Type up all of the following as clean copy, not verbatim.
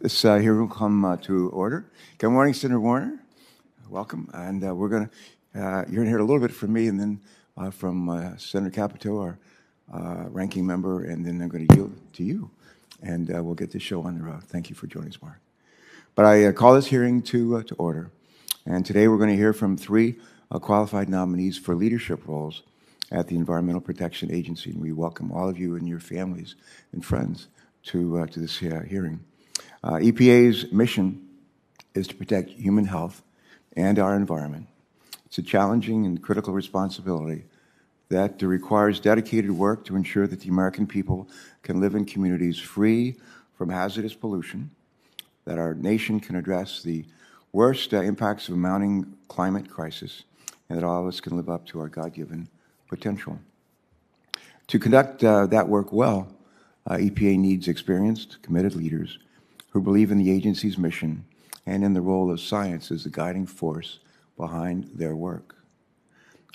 This hearing will come to order. Good morning, Senator Warner. Welcome. And you're going to hear a little bit from me and then from Senator Capito, our ranking member, and then I'm going to yield to you. And we'll get this show on the road. Thank you for joining us, Mark. But I call this hearing to order. And today we're going to hear from three qualified nominees for leadership roles at the Environmental Protection Agency. And we welcome all of you and your families and friends to this hearing. EPA's mission is to protect human health and our environment. It's a challenging and critical responsibility that requires dedicated work to ensure that the American people can live in communities free from hazardous pollution, that our nation can address the worst impacts of a mounting climate crisis, and that all of us can live up to our God-given potential. To conduct that work well, EPA needs experienced, committed leaders who believe in the agency's mission and in the role of science as the guiding force behind their work.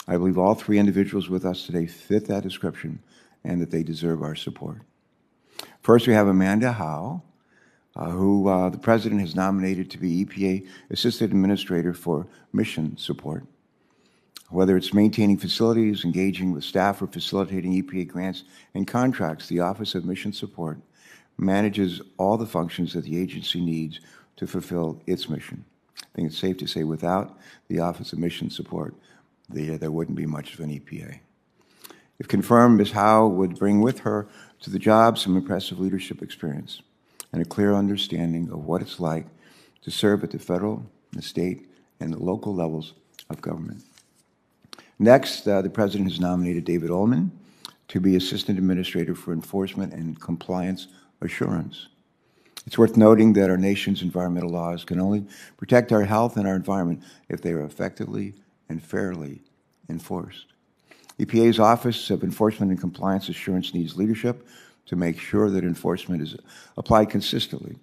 I believe all three individuals with us today fit that description and that they deserve our support. First, we have Amanda Howe, who the President has nominated to be EPA Assistant Administrator for Mission Support. Whether it's maintaining facilities, engaging with staff, or facilitating EPA grants and contracts, the Office of Mission Support manages all the functions that the agency needs to fulfill its mission. I think it's safe to say without the Office of Mission Support, there wouldn't be much of an EPA. If confirmed, Ms. Howe would bring with her to the job some impressive leadership experience and a clear understanding of what it's like to serve at the federal, the state, and the local levels of government. Next, the President has nominated David Ullman to be Assistant Administrator for Enforcement and Compliance Assurance. It's worth noting that our nation's environmental laws can only protect our health and our environment if they are effectively and fairly enforced. EPA's Office of Enforcement and Compliance Assurance needs leadership to make sure that enforcement is applied consistently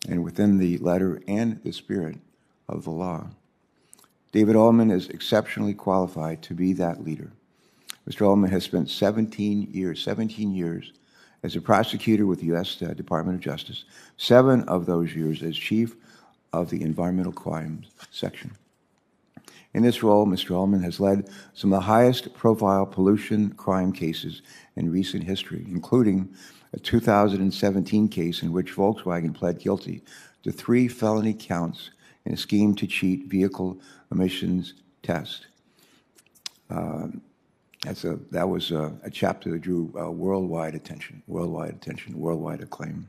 and within the letter and the spirit of the law. David Ullman is exceptionally qualified to be that leader. Mr. Ullman has spent 17 years as a prosecutor with the U.S. Department of Justice, 7 of those years as chief of the Environmental Crimes Section. In this role, Mr. Ullman has led some of the highest profile pollution crime cases in recent history, including a 2017 case in which Volkswagen pled guilty to 3 felony counts in a scheme to cheat vehicle emissions test. That was a chapter that drew worldwide attention, worldwide acclaim.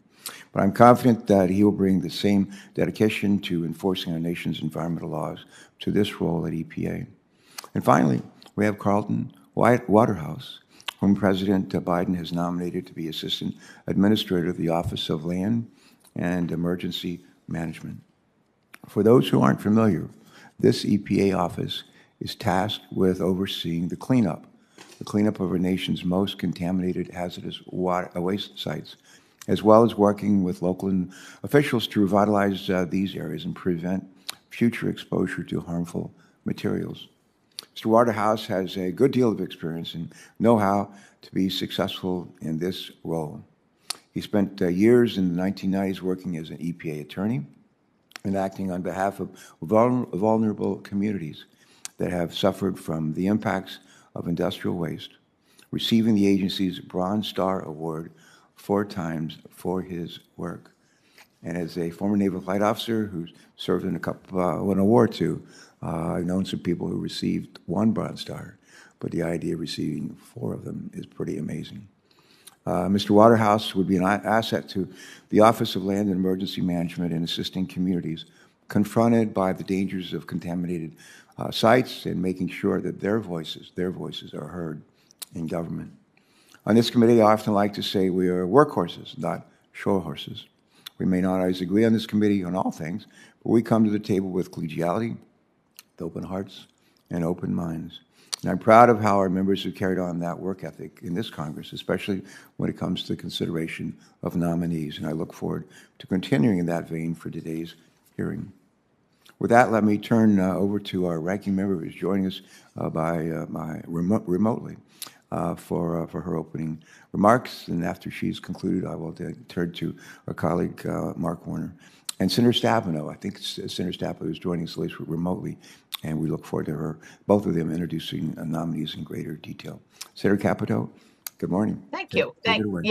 But I'm confident that he will bring the same dedication to enforcing our nation's environmental laws to this role at EPA. And finally, we have Carlton Waterhouse, whom President Biden has nominated to be Assistant Administrator of the Office of Land and Emergency Management. For those who aren't familiar, this EPA office is tasked with overseeing the cleanup of our nation's most contaminated hazardous waste sites, as well as working with local officials to revitalize these areas and prevent future exposure to harmful materials. Mr. Waterhouse has a good deal of experience and know-how to be successful in this role. He spent years in the 1990s working as an EPA attorney and acting on behalf of vulnerable communities that have suffered from the impacts of industrial waste, receiving the agency's Bronze Star Award 4 times for his work. And as a former Naval Flight Officer who served in a war too, I've known some people who received 1 Bronze Star, but the idea of receiving 4 of them is pretty amazing. Mr. Waterhouse would be an asset to the Office of Land and Emergency Management in assisting communities confronted by the dangers of contaminated sites and making sure that their voices are heard in government. On this committee, I often like to say we are workhorses, not show horses. We may not always agree on this committee on all things, but we come to the table with collegiality, with open hearts, and open minds. And I'm proud of how our members have carried on that work ethic in this Congress, especially when it comes to consideration of nominees. And I look forward to continuing in that vein for today's hearing. With that, let me turn over to our ranking member who's joining us remotely, for her opening remarks. And after she's concluded, I will then turn to our colleague, Mark Warner. And Senator Stabenow, I think Senator Stabenow is joining us remotely, and we look forward to her, both of them introducing nominees in greater detail. Senator Capito, good morning. Thank you. Take it away. Yes.